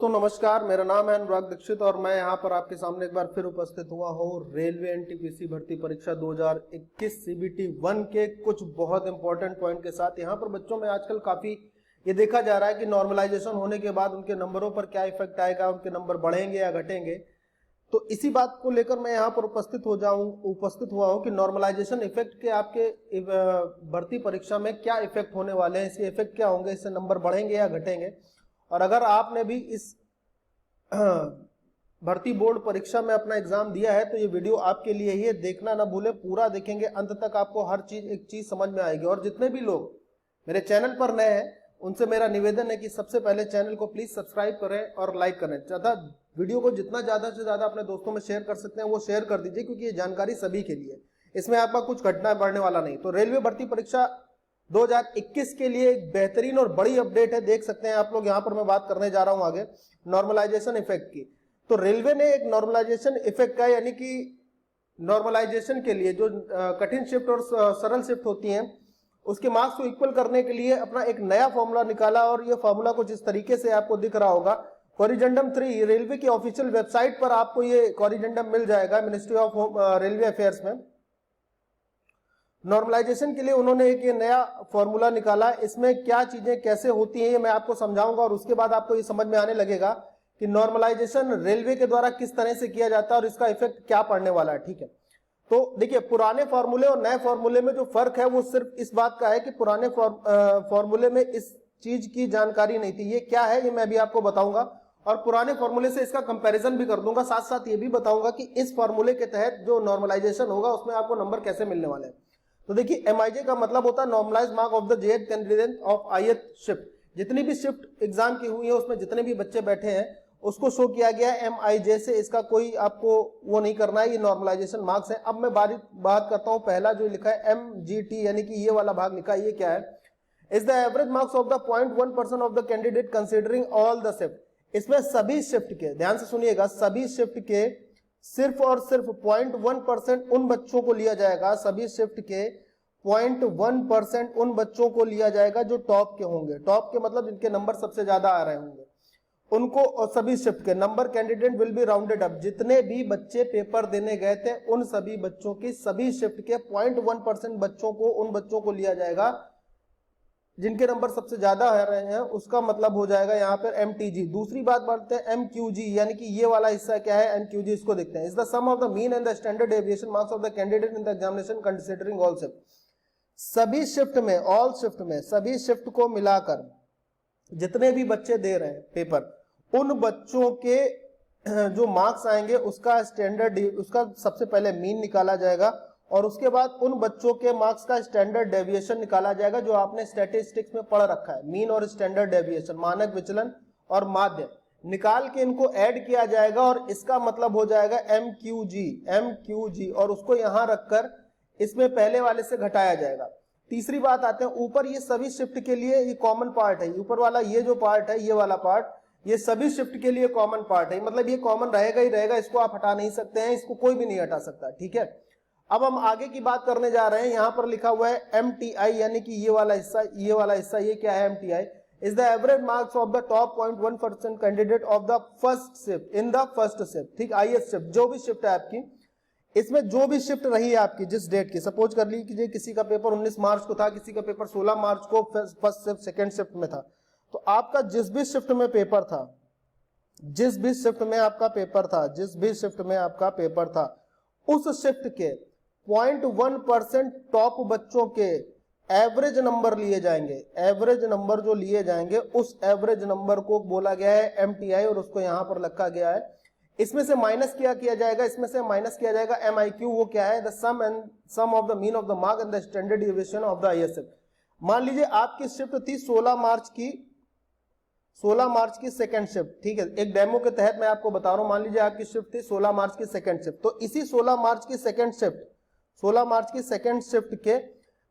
तो नमस्कार, मेरा नाम है अनुराग दीक्षित और मैं यहाँ पर आपके सामने एक बार फिर उपस्थित हुआ हूँ रेलवे एनटीपीसी भर्ती परीक्षा 2021 सीबीटी 1 के कुछ बहुत इंपॉर्टेंट पॉइंट के साथ। यहाँ पर बच्चों में आजकल काफी ये देखा जा रहा है कि नॉर्मलाइजेशन होने के बाद उनके नंबरों पर क्या इफेक्ट आएगा, उनके नंबर बढ़ेंगे या घटेंगे। तो इसी बात को लेकर मैं यहाँ पर उपस्थित हुआ हूँ कि नॉर्मलाइजेशन इफेक्ट के आपके भर्ती परीक्षा में क्या इफेक्ट होने वाले हैं, इसके इफेक्ट क्या होंगे, इससे नंबर बढ़ेंगे या घटेंगे। और अगर आपने भी इस भर्ती बोर्ड परीक्षा में अपना एग्जाम दिया है तो ये वीडियो आपके लिए ही है, देखना ना भूलें, पूरा देखेंगे अंत तक, आपको हर चीज एक चीज समझ में आएगी। और जितने भी लोग मेरे चैनल पर नए हैं उनसे मेरा निवेदन है कि सबसे पहले चैनल को प्लीज सब्सक्राइब करें और लाइक करें। ज्यादा वीडियो को जितना ज्यादा से ज्यादा अपने दोस्तों में शेयर कर सकते हैं वो शेयर कर दीजिए, क्योंकि ये जानकारी सभी के लिए, इसमें आपका कुछ घटना बढ़ने वाला नहीं। तो रेलवे भर्ती परीक्षा 2021 के लिए एक बेहतरीन और बड़ी अपडेट है, देख सकते हैं आप लोग। यहाँ पर मैं बात करने जा रहा हूं आगे नॉर्मलाइजेशन इफेक्ट की। तो रेलवे ने एक नॉर्मलाइजेशन इफेक्ट का, यानी कि नॉर्मलाइजेशन के लिए जो कठिन शिफ्ट और सरल शिफ्ट होती हैं उसके मार्क्स को इक्वल करने के लिए अपना एक नया फॉर्मूला निकाला। और ये फॉर्मूला कुछ इस तरीके से आपको दिख रहा होगा। कोरिजेंडम 3 रेलवे की ऑफिशियल वेबसाइट पर आपको ये कोरिजेंडम मिल जाएगा, मिनिस्ट्री ऑफ रेलवे अफेयर्स में। नॉर्मलाइजेशन के लिए उन्होंने एक ये नया फॉर्मूला निकाला। इसमें क्या चीजें कैसे होती हैं ये मैं आपको समझाऊंगा और उसके बाद आपको ये समझ में आने लगेगा कि नॉर्मलाइजेशन रेलवे के द्वारा किस तरह से किया जाता है और इसका इफेक्ट क्या पड़ने वाला है। ठीक है, तो देखिए, पुराने फॉर्मूले और नए फॉर्मूले में जो फर्क है वो सिर्फ इस बात का है कि पुराने फॉर्मूले में इस चीज की जानकारी नहीं थी। ये क्या है ये मैं भी आपको बताऊंगा और पुराने फॉर्मूले से इसका कंपैरिजन भी कर दूंगा। साथ साथ ये भी बताऊंगा कि इस फॉर्मूले के तहत जो नॉर्मलाइजेशन होगा उसमें आपको नंबर कैसे मिलने वाले हैं। तो देखिए, एमआईजे का मतलब होता है normalized mark of the jth candidate of ith shift. जितनी भी शिफ्ट एग्जाम की हुई है उसमें जितने भी बच्चे बैठे हैं उसको शो किया गया है एमआईजे से। इसका कोई आपको वो नहीं करना है, ये नॉर्मलाइजेशन मार्क्स है। अब मैं बात करता हूं पहला जो लिखा है एमजीटी, यानी कि ये वाला भाग लिखा है, ये क्या है? Is the average marks of the 0.1% of the candidate considering all the shift. इसमें सभी शिफ्ट के, ध्यान से सुनिएगा, सभी शिफ्ट के सिर्फ और सिर्फ 0.1% उन बच्चों को लिया जाएगा। सभी शिफ्ट के 0.1% उन बच्चों को लिया जाएगा जो टॉप के होंगे। टॉप के मतलब जिनके नंबर सबसे ज्यादा आ रहे होंगे उनको, और सभी शिफ्ट के number candidate will be rounded up. जितने भी बच्चे पेपर देने गए थे उन सभी बच्चों की, सभी शिफ्ट के 0.1% बच्चों को, उन बच्चों को लिया जाएगा जिनके नंबर सबसे ज्यादा आ रहे हैं। उसका मतलब हो जाएगा यहाँ पर एमटीजी। दूसरी बात बढ़ते हैं एमक्यूजी, यानी कि ये वाला हिस्सा क्या है एमक्यूजी, इसको देखते हैं। Is the sum of the mean and the standard deviation marks of the candidate in the examination considering all shift. सभी शिफ्ट में, ऑल शिफ्ट में, सभी शिफ्ट को मिलाकर जितने भी बच्चे दे रहे हैं पेपर, उन बच्चों के जो मार्क्स आएंगे उसका स्टैंडर्ड, उसका सबसे पहले मीन निकाला जाएगा और उसके बाद उन बच्चों के मार्क्स का स्टैंडर्ड डेविएशन निकाला जाएगा जो आपने स्टैटिस्टिक्स में पढ़ रखा है। मीन और स्टैंडर्ड डेविएशन, मानक विचलन और माध्य निकाल के इनको ऐड किया जाएगा और इसका मतलब हो जाएगा एमक्यूजी, और उसको यहां रखकर इसमें पहले वाले से घटाया जाएगा। तीसरी बात आते हैं ऊपर, ये सभी शिफ्ट के लिए ये कॉमन पार्ट है। ऊपर वाला ये जो पार्ट है, ये वाला पार्ट, ये सभी शिफ्ट के लिए कॉमन पार्ट है, मतलब ये कॉमन रहेगा ही रहेगा, इसको आप हटा नहीं सकते हैं, इसको कोई भी नहीं हटा सकता। ठीक है, अब हम आगे की बात करने जा रहे हैं। यहां पर लिखा हुआ है एमटीआई, यानी कि ये वाला हिस्सा, ये वाला हिस्सा, ये क्या है MTI? Is the average marks of the top 0.1% candidate of the first shift in the first shift. ठीक, ith शिफ्ट, जो भी शिफ्ट है आपकी, इसमें जो भी शिफ्ट रही है आपकी जिस डेट की, सपोज कर लीजिए किसी का पेपर 19 मार्च को था, किसी का पेपर 16 मार्च को फर्स्ट शिफ्ट सेकंड शिफ्ट में था, तो आपका जिस भी शिफ्ट में पेपर था, जिस भी शिफ्ट में आपका पेपर था, जिस भी शिफ्ट में आपका पेपर था, उस शिफ्ट के 0.1% टॉप बच्चों के एवरेज नंबर लिए जाएंगे। एवरेज नंबर जो लिए जाएंगे उस एवरेज नंबर को बोला गया है एमटीआई और उसको यहां पर रखा गया है। इसमें से माइनस किया जाएगा, इसमें से माइनस किया जाएगा एमआईक्यू। वो क्या है? The sum of the mean of the mark and the standard deviation of the ISF. मान लीजिए आपकी शिफ्ट थी 16 मार्च की सेकंड शिफ्ट। ठीक है, एक डेमो के तहत मैं आपको बता रहा हूं। मान लीजिए आपकी शिफ्ट थी 16 मार्च की सेकंड शिफ्ट, तो इसी 16 मार्च की सेकंड शिफ्ट के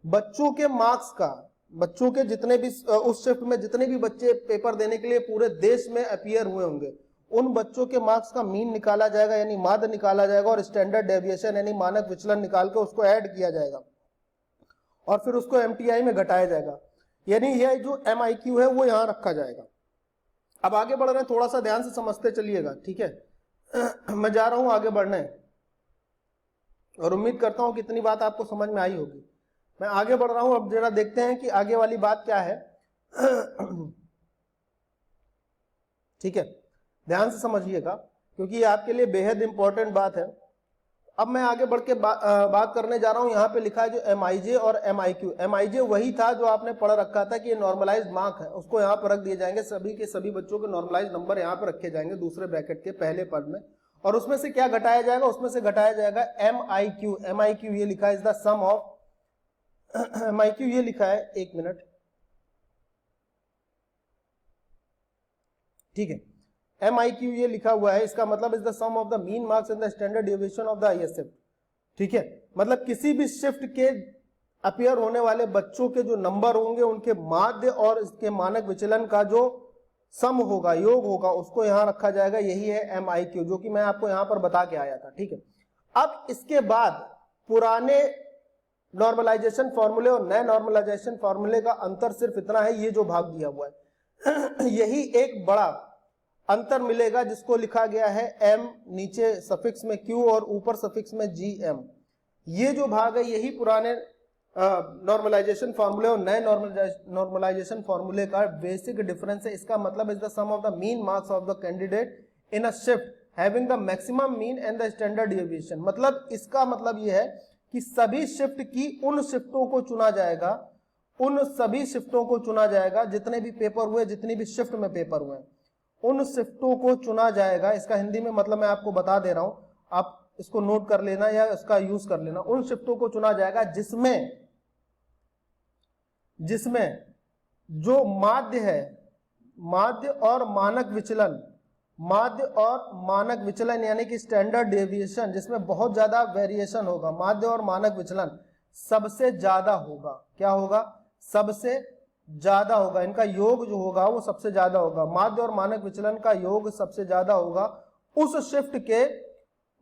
बच्चों के मार्क्स का, बच्चों के जितने भी उस शिफ्ट में जितने भी बच्चे पेपर देने के लिए पूरे देश में अपीयर हुए होंगे, उन बच्चों के मार्क्स का मीन निकाला जाएगा, यानी माध्य निकाला जाएगा, और स्टैंडर्ड डेविएशन यानी मानक विचलन निकाल के उसको ऐड किया जाएगा और फिर उसको एमटीआई में घटाया जाएगा। यानी यह जो एमआईक्यू है वो यहां रखा जाएगा। अब आगे बढ़ रहे हैं, थोड़ा सा ध्यान से समझते चलिएगा, ठीक है। मैं जा रहा हूं आगे बढ़ने और उम्मीद करता हूं कि इतनी बात आपको समझ में आई होगी। मैं आगे बढ़ रहा हूं, अब जरा देखते हैं कि आगे वाली बात क्या है। ठीक है, ध्यान से समझिएगा क्योंकि ये आपके लिए बेहद इंपॉर्टेंट बात है। अब मैं आगे बढ़ के बात करने जा रहा हूं। यहाँ पे लिखा है जो MIJ और MIQ। MIJ वही था जो आपने पढ़ रखा था कि ये नॉर्मलाइज मार्क है, उसको यहाँ पर रख दिए जाएंगे। सभी के सभी बच्चों के नॉर्मलाइज नंबर यहाँ पर रखे जाएंगे दूसरे ब्रैकेट के पहले पद में, और उसमें से क्या घटाया जाएगा, उसमें से घटाया जाएगा MIQ। MIQ ये लिखा है is the sum of MIQ ये लिखा है, एक मिनट, ठीक है। MIQ ये लिखा हुआ है, इसका मतलब is the sum of the mean marks in the standard deviation of the highest shift, ठीक है। मतलब किसी भी शिफ्ट के अपीयर होने वाले बच्चों के जो नंबर होंगे उनके माध्य और इसके मानक विचलन का जो सम होगा, योग होगा, उसको यहां रखा जाएगा। यही है MIQ, जो कि मैं आपको यहां पर बता के आया था, ठीक है। अब इसके बाद पुराने नॉर्मलाइजेशन फॉर्मूले और नए नॉर्मलाइजेशन फॉर्मूले का अंतर सिर्फ इतना है, ये जो भाग दिया हुआ है यही एक बड़ा अंतर मिलेगा, जिसको लिखा गया है M, नीचे सफिक्स में Q और ऊपर सफिक्स में GM। ये जो भाग है यही पुराने नॉर्मलाइजेशन फॉर्मूले और नए नॉर्मलाइजेशन फॉर्मूले का बेसिक डिफरेंस है। इसका मतलब is the sum of the mean marks of the candidate in a shift having the maximum mean and the standard deviation. मतलब इसका मतलब ये है कि सभी शिफ्ट की उन शिफ्टों को चुना जाएगा, उन सभी शिफ्टों को चुना जाएगा, जितने भी पेपर हुए, जितनी भी शिफ्ट में पेपर हुए, उन शिफ्टों को चुना जाएगा। इसका हिंदी में मतलब मैं आपको बता दे रहा हूं, आप इसको नोट कर लेना या इसका यूज कर लेना। उन शिफ्टों को चुना जाएगा जिसमें जो माध्य है, माध्य और मानक विचलन, माध्य और मानक विचलन यानी कि स्टैंडर्ड डेविएशन, जिसमें बहुत ज्यादा वेरिएशन होगा, माध्य और मानक विचलन सबसे ज्यादा होगा। क्या होगा? सबसे ज्यादा होगा। इनका योग जो होगा वो सबसे ज्यादा होगा। माध्य और मानक विचलन का योग सबसे ज्यादा होगा। उस शिफ्ट के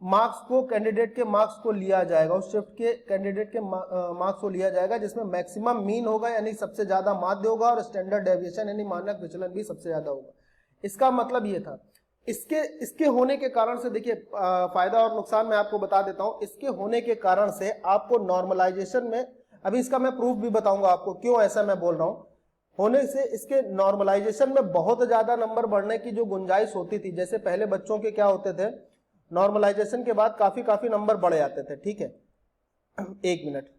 मार्क्स को, कैंडिडेट के मार्क्स को लिया जाएगा, उस शिफ्ट के कैंडिडेट के मार्क्स को लिया जाएगा जिसमें मैक्सिमम मीन होगा यानी सबसे ज्यादा माध्य होगा, और स्टैंडर्ड डेविएशन यानी मानक विचलन भी सबसे ज्यादा होगा। इसका मतलब ये था। इसके होने के कारण से देखिए, फायदा और नुकसान मैं आपको बता देता हूं। इसके होने के कारण से आपको नॉर्मलाइजेशन में, अभी इसका मैं प्रूफ भी बताऊंगा आपको क्यों ऐसा मैं बोल रहा हूं, होने से इसके नॉर्मलाइजेशन में बहुत ज्यादा नंबर बढ़ने की जो गुंजाइश होती थी। जैसे पहले बच्चों के क्या होते थे, नॉर्मलाइजेशन के बाद काफी नंबर बढ़ जाते थे, ठीक है। एक मिनट,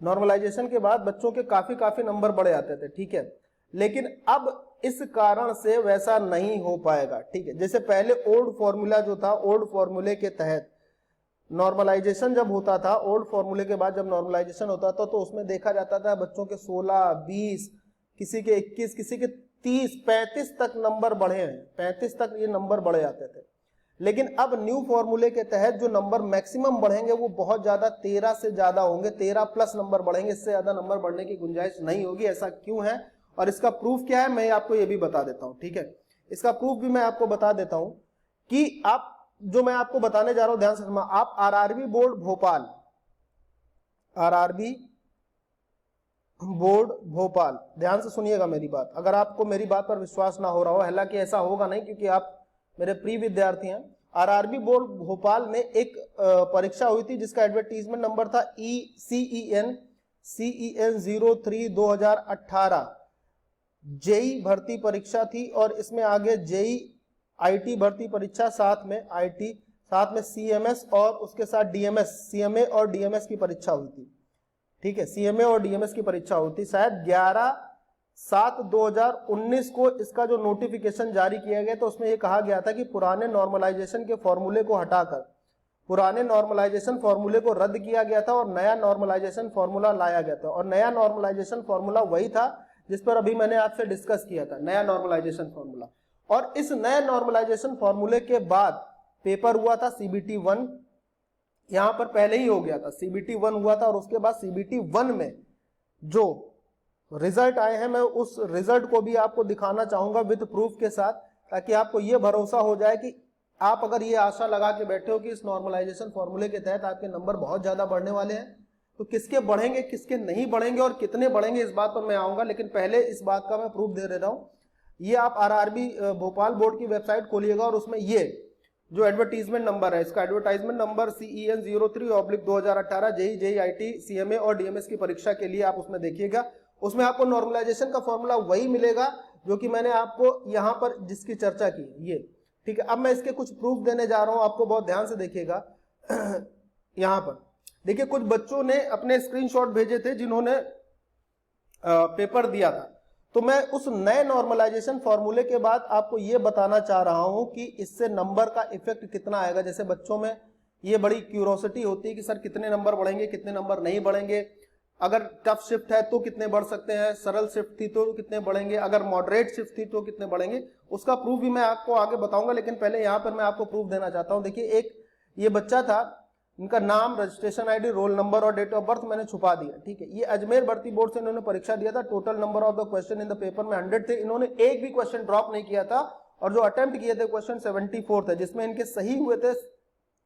नॉर्मलाइजेशन के बाद बच्चों के काफी नंबर बढ़ जाते थे, ठीक है। लेकिन अब इस कारण से वैसा नहीं हो पाएगा, ठीक है। जैसे पहले ओल्ड फॉर्मूला जो था, ओल्ड फॉर्मूले के तहत नॉर्मलाइजेशन जब होता था, ओल्ड फॉर्मूले के बाद जब नॉर्मलाइजेशन होता था तो उसमें देखा जाता था बच्चों के 16, 20, किसी के 21, किसी के 30, 35 तक नंबर बढ़े हैं, 35 तक ये नंबर बढ़े जाते थे। लेकिन अब न्यू फॉर्मूले के तहत जो नंबर मैक्सिमम बढ़ेंगे वो बहुत ज्यादा, 13 से ज्यादा होंगे, 13 प्लस नंबर बढ़ेंगे, इससे ज्यादा नंबर बढ़ने की गुंजाइश नहीं होगी। ऐसा क्यों है और इसका प्रूफ क्या है मैं आपको ये भी बता देता हूं, ठीक है। इसका प्रूफ भी मैं आपको बता देता हूं कि आप, जो मैं आपको बताने जा रहा हूं ध्यान से सुनना। आप RRB board Bhopal, RRB board Bhopal, ध्यान से सुनिएगा मेरी बात। अगर आपको मेरी बात पर विश्वास ना हो रहा हो, हालांकि ऐसा होगा नहीं क्योंकि आप मेरे प्रिय विद्यार्थी हैं। आरआरबी बोर्ड भोपाल में एक परीक्षा हुई थी जिसका एडवर्टीजमेंट नंबर था CEN 03 2018। जेई भर्ती परीक्षा थी और इसमें आगे जेई IT भर्ती परीक्षा, साथ में IT, साथ में CMS और उसके साथ DMS, CMA और DMS की परीक्षा हुई थी, ठीक है। CMA और DMS की परीक्षा हुई थी। शायद 11/7/2019 को इसका जो नोटिफिकेशन जारी किया गया तो उसमें यह कहा गया था कि पुराने नॉर्मलाइजेशन के फॉर्मूले को हटाकर पुराने नॉर्मलाइजेशन फॉर्मूले को रद्द किया गया था और नया नॉर्मलाइजेशन फॉर्मूला लाया गया था। और नया नॉर्मलाइजेशन फॉर्मूला वही था जिस पर अभी मैंने आपसे डिस्कस किया था, नया नॉर्मलाइजेशन फॉर्मूला। और इस नए नॉर्मलाइजेशन फॉर्मूले के बाद पेपर हुआ था CBT 1, यहां पर पहले ही हो गया था, CBT 1 हुआ था। और उसके बाद CBT 1 में जो रिजल्ट आए हैं मैं उस रिजल्ट को भी आपको दिखाना चाहूंगा विद प्रूफ के साथ, ताकि आपको यह भरोसा हो जाए कि आप अगर ये आशा लगा के बैठे हो कि इस नॉर्मलाइजेशन फॉर्मूले के तहत आपके नंबर बहुत ज्यादा बढ़ने वाले हैं, तो किसके बढ़ेंगे किसके नहीं बढ़ेंगे और कितने बढ़ेंगे इस बात पर मैं आऊंगा, लेकिन पहले इस बात का मैं प्रूफ दे रहा हूँ। ये आप आरआरबी भोपाल बोर्ड की वेबसाइट खोलिएगा और उसमें ये जो एडवर्टीजमेंट नंबर है, इसका advertisement number CEN 03/2018 JEI CMA और DMS की परीक्षा के लिए आप उसमें देखिएगा। उसमें आपको नॉर्मलाइजेशन का फॉर्मूला वही मिलेगा जो कि मैंने आपको यहाँ पर जिसकी चर्चा की ये, ठीक है। अब मैं इसके कुछ प्रूफ देने जा रहा हूँ, आपको बहुत ध्यान से देखिएगा। यहाँ पर देखिए कुछ बच्चों ने अपने स्क्रीनशॉट भेजे थे जिन्होंने पेपर दिया था, तो मैं उस नए नॉर्मलाइजेशन फॉर्मूले के बाद आपको ये बताना चाह रहा हूं कि इससे नंबर का इफेक्ट कितना आएगा। जैसे बच्चों में ये बड़ी क्यूरोसिटी होती है कि सर कितने नंबर बढ़ेंगे कितने नंबर नहीं बढ़ेंगे, अगर टफ शिफ्ट है तो कितने बढ़ सकते हैं, सरल शिफ्ट थी तो कितने बढ़ेंगे, अगर मॉडरेट शिफ्ट थी तो कितने बढ़ेंगे। उसका प्रूफ भी मैं आपको आगे बताऊंगा, लेकिन पहले यहाँ पर मैं आपको प्रूफ देना चाहता हूँ। देखिए एक ये बच्चा था, इनका नाम, रजिस्ट्रेशन आईडी, रोल नंबर और डेट ऑफ बर्थ मैंने छुपा दिया, ठीक है। ये अजमेर भर्ती बोर्ड से इन्होंने परीक्षा दिया था। Total number of the question in the paper में 100 थे। इन्होंने एक भी क्वेश्चन ड्रॉप नहीं किया था और जो अटेम्प्ट किए थे क्वेश्चन 74 थे, जिसमें इनके सही हुए थे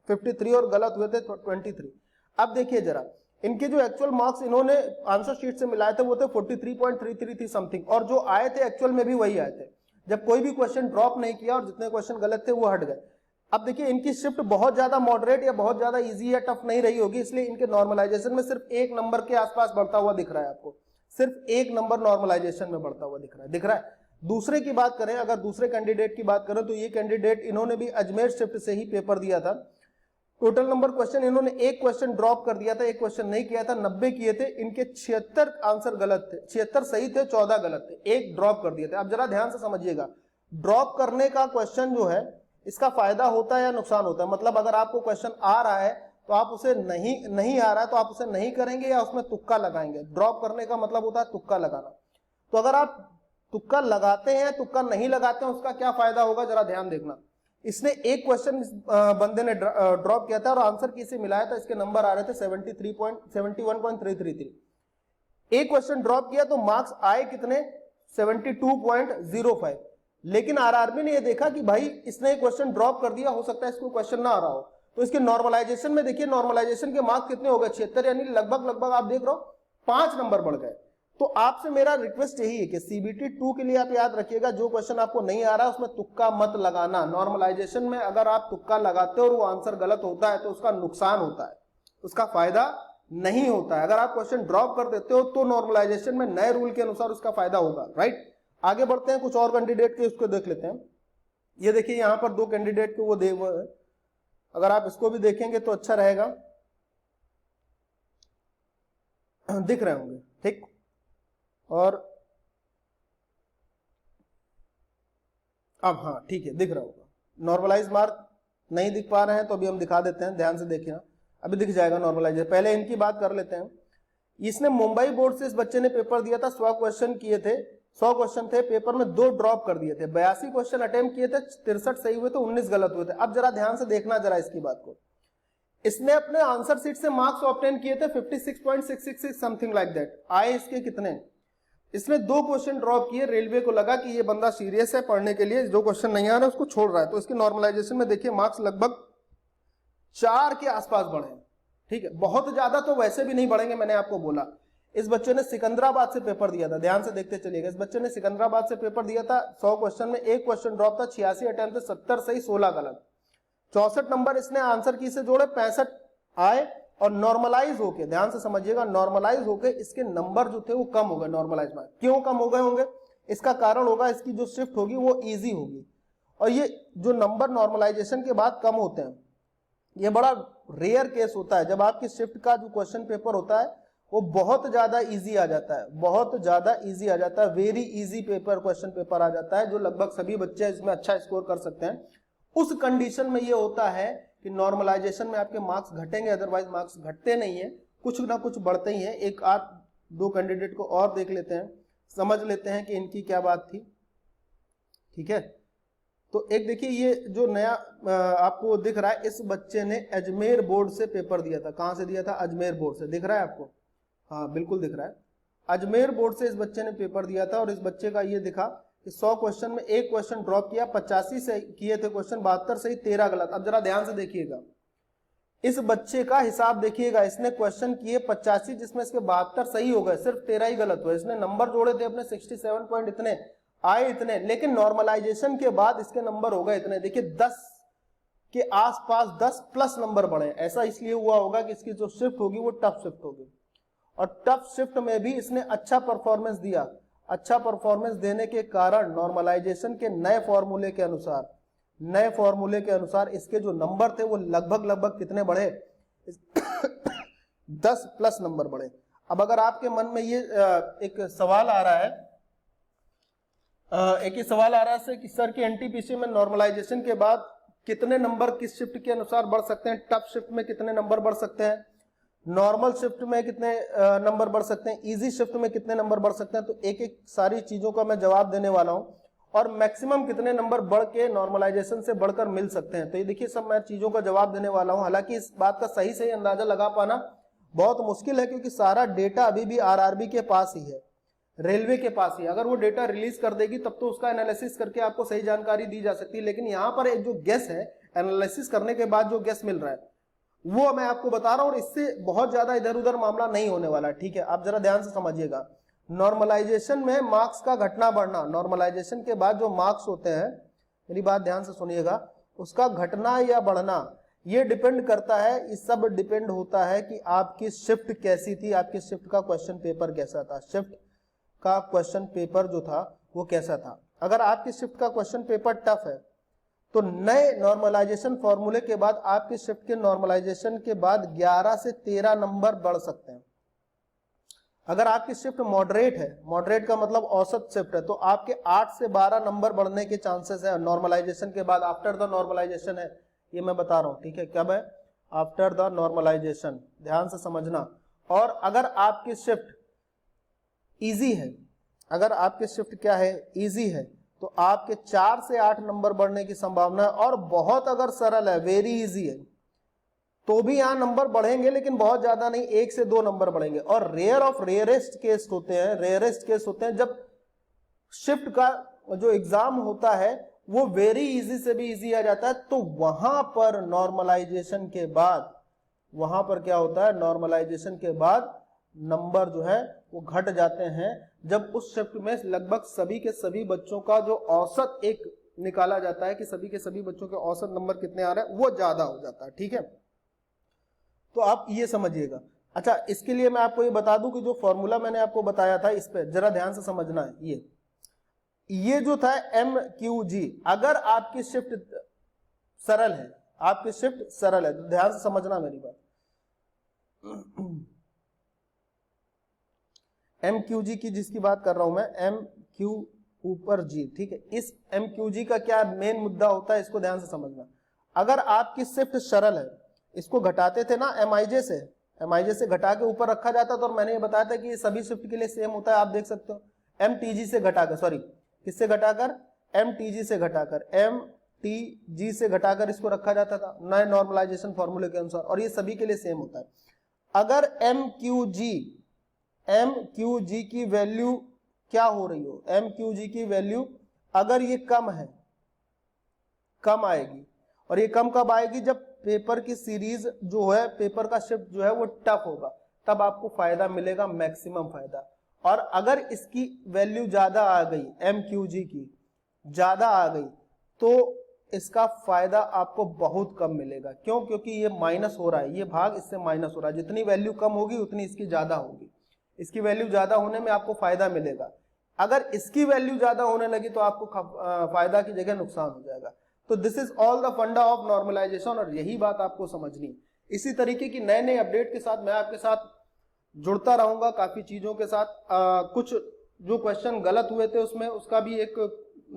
53 और गलत हुए थे 23। अब देखिए जरा इनके जो एक्चुअल मार्क्स इन्होंने आंसर शीट से मिलाए थे वो थे 43.33 थी समथिंग, और जो आए थे एक्चुअल में भी वही आए थे, जब कोई भी क्वेश्चन ड्रॉप नहीं किया और जितने क्वेश्चन गलत थे वो हट गए। अब देखिए इनकी शिफ्ट बहुत ज्यादा मॉडरेट या बहुत ज्यादा इजी या टफ नहीं रही होगी, इसलिए इनके नॉर्मलाइजेशन में सिर्फ 1 नंबर के आसपास बढ़ता हुआ दिख रहा है आपको, सिर्फ 1 नंबर नॉर्मलाइजेशन में बढ़ता हुआ दिख रहा है। दूसरे की बात करें, अगर दूसरे कैंडिडेट की बात करें तो ये कैंडिडेट इन्होंने भी अजमेर शिफ्ट से ही पेपर दिया था। टोटल नंबर क्वेश्चन इन्होंने एक क्वेश्चन ड्रॉप कर दिया था, एक क्वेश्चन नहीं किया था, 90 किए थे। इनके 76 आंसर गलत थे, 76 सही थे, 14 गलत थे, एक ड्रॉप कर दिए थे। अब जरा ध्यान से समझिएगा, ड्रॉप करने का क्वेश्चन जो है इसका फायदा होता है या नुकसान होता है। मतलब अगर आपको क्वेश्चन आ रहा है तो आप उसे नहीं आ रहा है तो आप उसे नहीं करेंगे या उसमें तुक्का लगाएंगे। ड्रॉप करने का मतलब होता है तुक्का लगाना। तो अगर आप तुक्का लगाते हैं, तुक्का नहीं लगाते हैं, उसका क्या फायदा होगा जरा ध्यान देखना। इसने एक क्वेश्चन बंदे ने ड्रॉप किया था और आंसर किसे मिलाया था, इसके नंबर आ रहे थे 71.333। एक क्वेश्चन ड्रॉप किया तो मार्क्स आए कितने, 72.05। लेकिन आरआरबी ने ये देखा कि भाई इसने एक क्वेश्चन ड्रॉप कर दिया, हो सकता है इसको क्वेश्चन ना आ रहा हो, तो इसके नॉर्मलाइजेशन में देखिए, नॉर्मलाइजेशन के मार्क्स कितने हो गए, 76, यानी लगभग आप देख रहे हो 5 नंबर बढ़ गए। तो आपसे मेरा रिक्वेस्ट यही है कि CBT 2 के लिए आप याद रखिएगा, जो क्वेश्चन आपको नहीं आ रहा उसमें तुक्का मत लगाना। नॉर्मलाइजेशन में अगर आप तुक्का लगाते हो और वो आंसर गलत होता है तो उसका नुकसान होता है, उसका फायदा नहीं होता है। अगर आप क्वेश्चन ड्रॉप कर देते हो तो नॉर्मलाइजेशन में नए रूल के अनुसार उसका फायदा होगा, राइट। आगे बढ़ते हैं, कुछ और कैंडिडेट के उसको देख लेते हैं। ये देखिए यहाँ पर 2 कैंडिडेट के वो दे हुए हैं, अगर आप इसको भी देखेंगे तो अच्छा रहेगा, दिख रहे होंगे, ठीक। और अब हाँ ठीक है, दिख रहा होगा। नॉर्मलाइज मार्क नहीं दिख पा रहे हैं तो अभी हम दिखा देते हैं, ध्यान से देखिए, अभी दिख जाएगा नॉर्मलाइज। पहले इनकी बात कर लेते हैं। इसने मुंबई बोर्ड से इस बच्चे ने पेपर दिया था, 100 क्वेश्चन किए थे, 100 क्वेश्चन थे, पेपर में 2 ड्रॉप कर दिए थे। 82 क्वेश्चन अटेम्प्ट किए थे, 63 सही हुए थे, 19 गलत हुए थे। अब जरा ध्यान से देखना जरा इसकी बात को। इसने अपने आंसर शीट से मार्क्स ऑब्टेन किए थे 56.666 समथिंग लाइक दैट। आए इसके कितने, इसने 2 क्वेश्चन ड्रॉप किए। रेलवे को लगा कि ये बंदा सीरियस है पढ़ने के लिए, जो क्वेश्चन नहीं आ रहा है उसको छोड़ रहा है, तो इसके नॉर्मलाइजेशन में देखिए मार्क्स लगभग 4 के आसपास बढ़े, ठीक है। बहुत ज्यादा तो वैसे भी नहीं बढ़ेंगे, मैंने आपको बोला। इस बच्चे ने सिकंदराबाद से पेपर दिया था, ध्यान से देखते चलिएगा। इस बच्चे ने सिकंदराबाद से पेपर दिया था, 100 क्वेश्चन में एक क्वेश्चन ड्रॉप था, 86 अटेम्प्ट थे, 70 सही 16 गलत, 64 नंबर इसने आंसर की से जोड़े, 65 आए और नॉर्मलाइज होके, ध्यान से समझिएगा, नॉर्मलाइज होके इसके नंबर जो थे वो कम हो गए। नॉर्मलाइज में क्यों कम हो गए होंगे, इसका कारण होगा इसकी जो शिफ्ट होगी वो इजी होगी। और ये जो नंबर नॉर्मलाइजेशन के बाद कम होते हैं, ये बड़ा रेयर केस होता है। जब आपकी शिफ्ट का जो क्वेश्चन पेपर होता है वो बहुत ज्यादा इजी आ जाता है, बहुत ज्यादा इजी आ जाता है, very easy paper, question paper आ जाता है, जो लगभग सभी बच्चे इसमें अच्छा स्कोर कर सकते हैं। उस कंडीशन में ये होता है कि नॉर्मलाइजेशन में आपके मार्क्स घटेंगे, अदरवाइज मार्क्स घटते नहीं है, कुछ ना कुछ बढ़ते ही हैं। एक आध 2 कैंडिडेट को और देख लेते हैं, समझ लेते हैं कि इनकी क्या बात थी, ठीक है। तो एक देखिए ये जो नया आपको दिख रहा है, इस बच्चे ने अजमेर बोर्ड से पेपर दिया था। कहां से दिया था, अजमेर बोर्ड से, दिख रहा है आपको, हाँ बिल्कुल दिख रहा है। अजमेर बोर्ड से इस बच्चे ने पेपर दिया था और इस बच्चे का ये दिखा कि 100 क्वेश्चन में एक क्वेश्चन ड्रॉप किया, 85 से किए थे क्वेश्चन, 72 सही 13 गलत। अब जरा ध्यान से देखिएगा, इस बच्चे का हिसाब देखिएगा, इसने क्वेश्चन किए 85 जिसमें इसके 72 सही हो गए, सिर्फ 13 ही गलत हुए। इसने नंबर जोड़े थे अपने 67 पॉइंट इतने आए इतने, लेकिन नॉर्मलाइजेशन के बाद इसके नंबर हो गए इतने। देखिए 10 के आसपास 10 प्लस नंबर बढ़े। ऐसा इसलिए हुआ होगा कि इसकी जो शिफ्ट होगी वो टफ शिफ्ट होगी, और टफ शिफ्ट में भी इसने अच्छा परफॉर्मेंस दिया। अच्छा परफॉर्मेंस देने के कारण नॉर्मलाइजेशन के नए फॉर्मूले के अनुसार इसके जो नंबर थे वो लगभग कितने बढ़े 10 प्लस नंबर बढ़े। अब अगर आपके मन में ये एक सवाल आ रहा है कि सर की एनटीपीसी में नॉर्मलाइजेशन के बाद कितने नंबर किस शिफ्ट के अनुसार बढ़ सकते हैं, टफ शिफ्ट में कितने नंबर बढ़ सकते हैं, नॉर्मल शिफ्ट में कितने नंबर बढ़ सकते हैं, इजी शिफ्ट में कितने नंबर बढ़ सकते हैं, तो एक एक सारी चीजों का मैं जवाब देने वाला हूं, और मैक्सिमम कितने नंबर बढ़ के नॉर्मलाइजेशन से बढ़कर मिल सकते हैं। तो ये देखिए सब मैं चीजों का जवाब देने वाला हूं। हालांकि इस बात का सही अंदाजा लगा पाना बहुत मुश्किल है, क्योंकि सारा डेटा अभी भी आरआरबी के पास ही है, रेलवे के पास ही। अगर वो डेटा रिलीज कर देगी तब तो उसका एनालिसिस करके आपको सही जानकारी दी जा सकती है, लेकिन यहाँ पर एक जो गेस है, एनालिसिस करने के बाद जो गेस मिल रहा है वो मैं आपको बता रहा हूं, और इससे बहुत ज्यादा इधर उधर मामला नहीं होने वाला। ठीक है, आप जरा ध्यान से समझिएगा। नॉर्मलाइजेशन में मार्क्स का घटना बढ़ना, नॉर्मलाइजेशन के बाद जो मार्क्स होते हैं, मेरी बात ध्यान से सुनिएगा, उसका घटना या बढ़ना ये डिपेंड करता है, इस सब डिपेंड होता है कि आपकी शिफ्ट कैसी थी, आपकी शिफ्ट का क्वेश्चन पेपर कैसा था, शिफ्ट का क्वेश्चन पेपर जो था वो कैसा था। अगर आपकी शिफ्ट का क्वेश्चन पेपर टफ है तो नए नॉर्मलाइजेशन फॉर्मूले के बाद आपकी शिफ्ट के नॉर्मलाइजेशन के बाद 11 से 13 नंबर बढ़ सकते हैं। अगर आपकी शिफ्ट मॉडरेट है, मॉडरेट का मतलब औसत शिफ्ट है, तो आपके 8 से 12 नंबर बढ़ने के चांसेस है नॉर्मलाइजेशन के बाद। आफ्टर द नॉर्मलाइजेशन है ये मैं बता रहा हूं, ठीक है, कब है, आफ्टर द नॉर्मलाइजेशन, ध्यान से समझना। और अगर आपकी शिफ्ट इजी है, अगर आपकी शिफ्ट क्या है, इजी है, तो आपके 4 से 8 नंबर बढ़ने की संभावना है। और बहुत अगर सरल है, वेरी इजी है, तो भी यहां नंबर बढ़ेंगे, लेकिन बहुत ज्यादा नहीं, 1 से 2 नंबर बढ़ेंगे। और रेयर ऑफ रेयरेस्ट केस होते हैं, रेयरेस्ट केस होते हैं जब शिफ्ट का जो एग्जाम होता है वो वेरी इजी से भी इजी आ जाता है, तो वहां पर नॉर्मलाइजेशन के बाद, वहां पर क्या होता है, नॉर्मलाइजेशन के बाद नंबर जो है वो घट जाते हैं, जब उस शिफ्ट में लगभग सभी के सभी बच्चों का जो औसत एक निकाला जाता है कि सभी के सभी बच्चों के औसत नंबर कितने आ रहे हैं, वो ज्यादा हो जाता है। ठीक है, तो आप ये समझिएगा। अच्छा, इसके लिए मैं आपको ये बता दूं कि जो फॉर्मूला मैंने आपको बताया था, इस पे जरा ध्यान से समझना है। ये जो था MQG, अगर आपकी शिफ्ट सरल है, आपकी शिफ्ट सरल है, तो ध्यान से समझना मेरी बात। MQG की जिसकी बात कर रहा हूं मैं, MQ ऊपर G, ठीक है। इस MQG का क्या मेन मुद्दा होता है, इसको ध्यान से समझना। अगर आपकी शिफ्ट सरल है, इसको घटाते थे ना MIJ से घटा के ऊपर रखा जाता था, और मैंने ये बताया था कि ये सभी शिफ्ट के लिए सेम होता है। आप देख सकते हो, MTG से घटाकर, सॉरी किससे घटाकर, MTG से घटाकर, MTG से घटाकर इसको रखा जाता था नए नॉर्मलाइजेशन फॉर्मूले के अनुसार, और ये सभी के लिए सेम होता है। अगर MQG की वैल्यू क्या हो रही हो, MQG की वैल्यू अगर ये कम है, कम आएगी, और ये कम कब आएगी, जब पेपर की सीरीज जो है, पेपर का शिफ्ट जो है वो टफ होगा, तब आपको फायदा मिलेगा, मैक्सिमम फायदा। और अगर इसकी वैल्यू ज्यादा आ गई, MQG की ज्यादा आ गई, तो इसका फायदा आपको बहुत कम मिलेगा। क्यों? क्योंकि ये माइनस हो रहा है, ये भाग इससे माइनस हो रहा है। जितनी वैल्यू कम होगी उतनी इसकी ज्यादा होगी, इसकी वैल्यू ज्यादा होने में आपको फायदा मिलेगा। अगर इसकी वैल्यू ज्यादा होने लगी तो आपको फायदा की जगह नुकसान हो जाएगा। तो दिस इज ऑल द फंडा ऑफ नॉर्मलाइजेशन, और यही बात आपको समझनी। इसी तरीके की नए नए अपडेट के साथ मैं आपके साथ जुड़ता रहूंगा, काफी चीजों के साथ। कुछ जो क्वेश्चन गलत हुए थे उसमें, उसका भी एक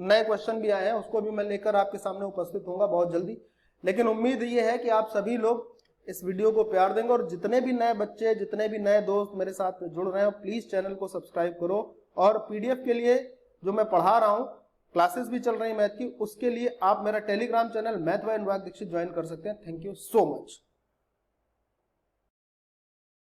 नए क्वेश्चन भी आए हैं, उसको भी मैं लेकर आपके सामने उपस्थित होऊंगा बहुत जल्दी। लेकिन उम्मीद ये है कि आप सभी लोग इस वीडियो को प्यार देंगे, और जितने भी नए बच्चे, जितने भी नए दोस्त मेरे साथ जुड़ रहे हैं, प्लीज चैनल को सब्सक्राइब करो। और पीडीएफ के लिए जो मैं पढ़ा रहा हूँ, क्लासेस भी चल रही है मैथ की, उसके लिए आप मेरा Telegram channel math by Anurag Dikshit join कर सकते हैं। Thank you so much.